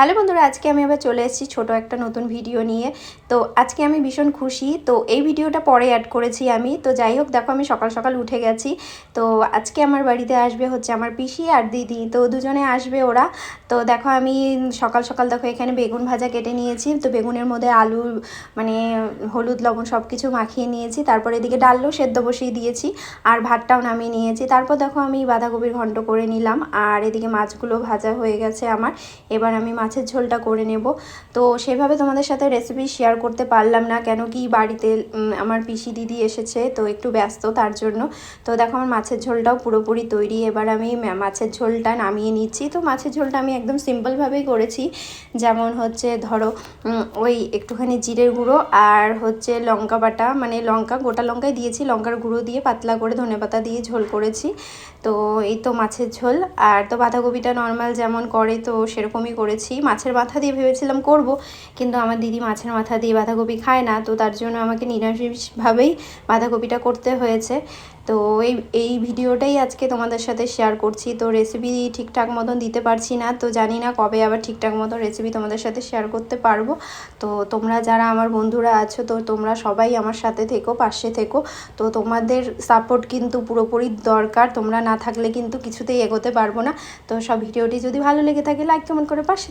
Hello বন্ধুরা, আজকে আমি আবার চলে এসেছি ছোটো একটা নতুন ভিডিও নিয়ে। তো আজকে আমি ভীষণ খুশি। তো এই ভিডিওটা পরে অ্যাড করেছি আমি। তো যাই হোক, দেখো আমি সকাল সকাল উঠে গেছি। তো আজকে আমার বাড়িতে আসবে হচ্ছে আমার পিসি আর দিদি, তো দুজনে আসবে ওরা। তো দেখো আমি সকাল সকাল দেখো এখানে বেগুন ভাজা কেটে নিয়েছি। তো বেগুনের মধ্যে আলু মানে হলুদ লবণ সব কিছু মাখিয়ে নিয়েছি। তারপর এদিকে ডালও সেদ্ধ বসিয়ে দিয়েছি আর ভাতটাও নামিয়ে নিয়েছি। তারপর দেখো আমি বাঁধাকপির ঘন্ট করে নিলাম আর এদিকে মাছগুলো ভাজা হয়ে গেছে আমার। এবার আমি মাছের ঝোলটা করে নেব। তো সেভাবে তোমাদের সাথে রেসিপি শেয়ার করতে পারলাম না, কেন কি বাড়িতে আমার পিসি দিদি এসেছে, তো একটু ব্যস্ত তার জন্য। তো দেখো আমার মাছের ঝোলটাও পুরোপুরি তৈরি। এবার আমি মাছের ঝোলটা নামিয়ে নিচ্ছি। তো মাছের ঝোলটা আমি একদম সিম্পলভাবেই করেছি। যেমন হচ্ছে ধরো ওই একটুখানি জিরের গুঁড়ো আর হচ্ছে লঙ্কা বাটা, মানে লঙ্কা গোটা লঙ্কাই দিয়েছি, লঙ্কার গুঁড়ো দিয়ে পাতলা করে ধনেপাতা দিয়ে ঝোল করেছি। তো এই তো মাছের ঝোল। আর তো বাঁধাকপিটা নর্মাল যেমন করে তো সেরকমই করেছি। মাছের মাথা দিয়ে ভেবেছিলাম করব, কিন্তু আমার দিদি মাছের মাথা দিয়ে বাঁধাকপি খায় না, তো তার জন্য আমাকে নিরামিষভাবেই বাঁধাকপিটা করতে হয়েছে। তো এই ভিডিওটাই আজকে তোমাদের সাথে শেয়ার করছি। তো রেসিপি ঠিকঠাক মতন দিতে পারছি না, তো জানি না কবে আবার ঠিকঠাক মতো রেসিপি তোমাদের সাথে শেয়ার করতে পারবো। তো তোমরা যারা আমার বন্ধুরা আছো, তো তোমরা সবাই আমার সাথে থেকো, পাশে থেকো। তো তোমাদের সাপোর্ট কিন্তু পুরোপুরি দরকার, তোমরা না থাকলে কিন্তু কিছুতেই এগোতে পারবো না। তো সব ভিডিওটি যদি ভালো লেগে থাকে লাইক কমেন্ট করে পাশে